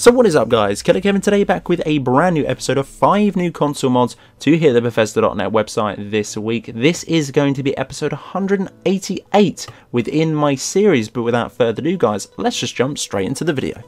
So what is up guys, Killerkev, and today back with a brand new episode of 5 new console mods to hit the Bethesda.net website this week. This is going to be episode 188 within my series, but without further ado guys, let's just jump straight into the video.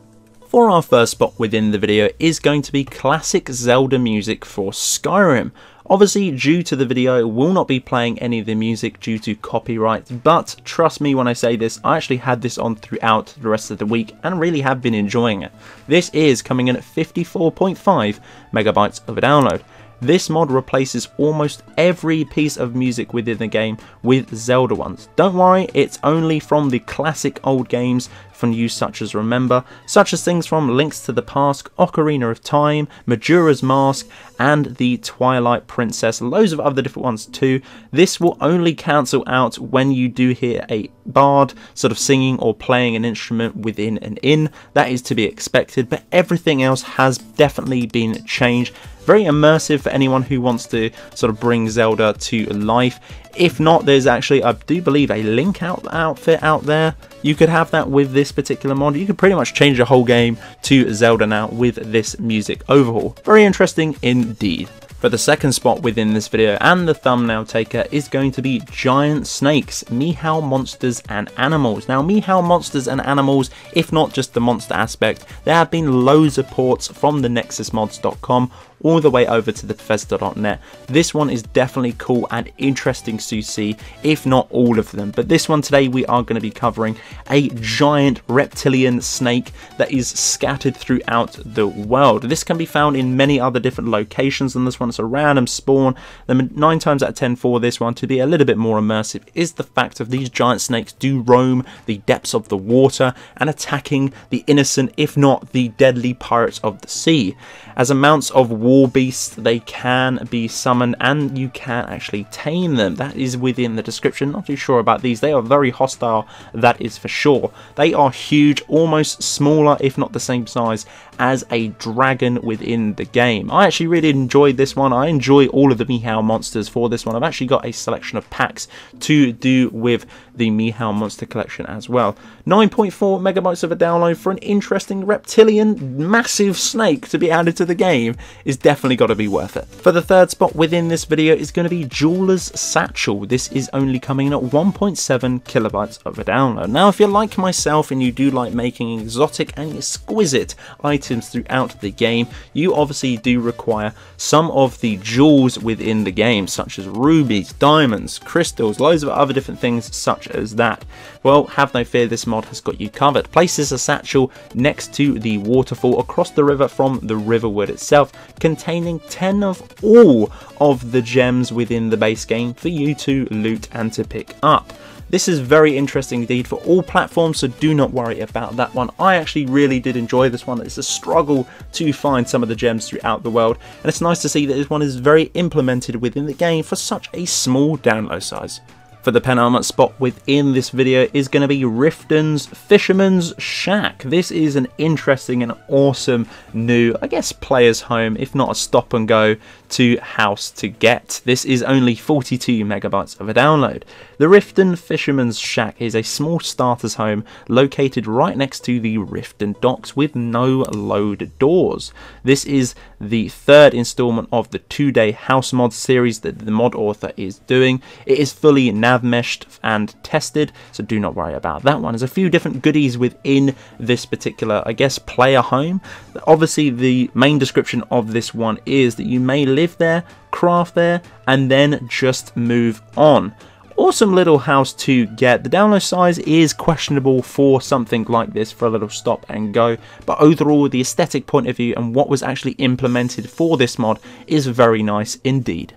For our first spot within the video is going to be classic Zelda music for Skyrim. Obviously, due to the video, I will not be playing any of the music due to copyright, but trust me when I say this, I actually had this on throughout the rest of the week and really have been enjoying it. This is coming in at 54.5 megabytes of a download. This mod replaces almost every piece of music within the game with Zelda ones. Don't worry, it's only from the classic old games from use such as Remember, such as things from Links to the Past, Ocarina of Time, Majora's Mask, and the Twilight Princess, loads of other different ones too. This will only cancel out when you do hear a bard sort of singing or playing an instrument within an inn. That is to be expected, but everything else has definitely been changed. Very immersive for anyone who wants to sort of bring Zelda to life. If not, there's actually, I do believe, a Link outfit out there. You could have that with this particular mod. You could pretty much change the whole game to Zelda now with this music overhaul. Very interesting indeed. For the second spot within this video and the thumbnail taker is going to be Giant Snakes, Mihail Monsters and Animals. Now Mihail Monsters and Animals, if not just the monster aspect, there have been loads of ports from the nexusmods.com all the way over to the Bethesda.net. This one is definitely cool and interesting to see, if not all of them. But this one today we are going to be covering a giant reptilian snake that is scattered throughout the world. This can be found in many other different locations than this one. It's a random spawn. The 9 times out of 10 for this one to be a little bit more immersive is the fact of these giant snakes do roam the depths of the water and attacking the innocent, if not the deadly pirates of the sea. As amounts of war beasts, they can be summoned and you can actually tame them. That is within the description. Not too sure about these. They are very hostile, that is for sure. They are huge, almost smaller if not the same size as a dragon within the game. I actually really enjoyed this one. I enjoy all of the Mihail monsters for this one. I've actually got a selection of packs to do with the Mihail monster collection as well. 9.4 megabytes of a download for an interesting reptilian massive snake to be added to the game is definitely got to be worth it. For the third spot within this video is going to be Jeweler's Satchel. This is only coming in at 1.7 kilobytes of a download. Now if you're like myself and you do like making exotic and exquisite items throughout the game, you obviously do require some of the jewels within the game, such as rubies, diamonds, crystals, loads of other different things such as that. Well, have no fear, this mod has got you covered. Places a satchel next to the waterfall across the river from the riverwood itself, containing 10 of all of the gems within the base game for you to loot and to pick up. This is very interesting indeed for all platforms, so do not worry about that one. I actually really did enjoy this one. It's a struggle to find some of the gems throughout the world, and it's nice to see that this one is very implemented within the game for such a small download size. For the penultimate spot within this video is going to be Riften's Fisherman's Shack. This is an interesting and awesome new, I guess, player's home, if not a stop and go to house to get. This is only 42 megabytes of a download. The Riften Fisherman's Shack is a small starter's home located right next to the Riften docks with no load doors. This is the third installment of the 2-day house mod series that the mod author is doing. It is fully nav meshed and tested, so do not worry about that one. There's a few different goodies within this particular, I guess, player home. Obviously the main description of this one is that you may live there, craft there, and then just move on. Awesome little house to get. The download size is questionable for something like this, for a little stop and go, but overall the aesthetic point of view and what was actually implemented for this mod is very nice indeed.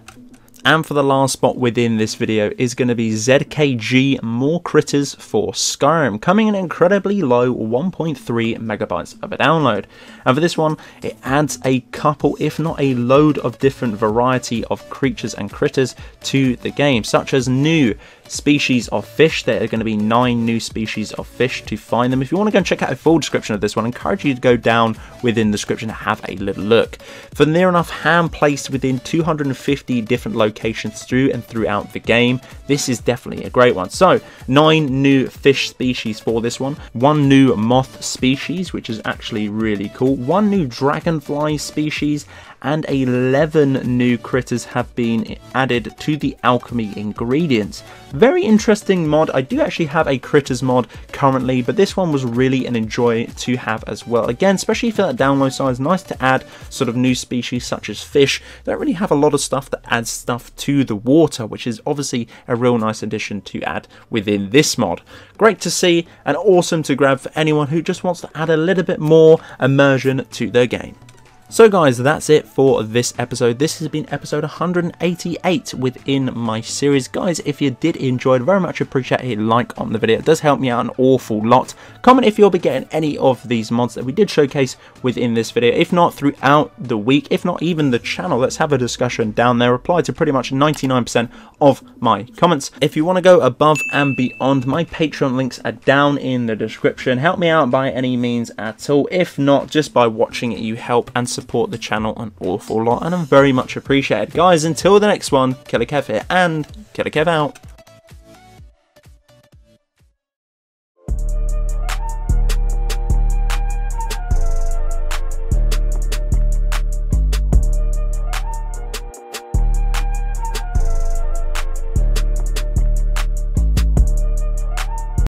And for the last spot within this video is going to be ZKG More Critters for Skyrim, coming in incredibly low 1.3 megabytes of a download. And for this one, it adds a couple, if not a load of different variety of creatures and critters to the game, such as new species of fish. There are going to be 9 new species of fish to find them. If you want to go and check out a full description of this one, I encourage you to go down within the description to have a little look. For near enough hand placed within 250 different locations through and throughout the game, this is definitely a great one. So 9 new fish species for this one, 1 new moth species, which is actually really cool, 1 new dragonfly species, and 11 new critters have been added to the alchemy ingredients. Very interesting mod. I do actually have a critters mod currently, but this one was really an enjoy to have as well. Again, especially for that download size, nice to add sort of new species such as fish. They don't really have a lot of stuff that adds stuff to the water, which is obviously a real nice addition to add within this mod. Great to see and awesome to grab for anyone who just wants to add a little bit more immersion to their game. So guys, that's it for this episode. This has been episode 188 within my series. Guys, if you did enjoy it, very much appreciate a like on the video. It does help me out an awful lot. Comment if you'll be getting any of these mods that we did showcase within this video. If not, throughout the week, if not even the channel, let's have a discussion down there. Reply to pretty much 99% of my comments. If you want to go above and beyond, my Patreon links are down in the description. Help me out by any means at all. If not, just by watching it, you help and support the channel an awful lot, and I'm very much appreciated. Guys, until the next one, Killerkev here, and Killerkev out.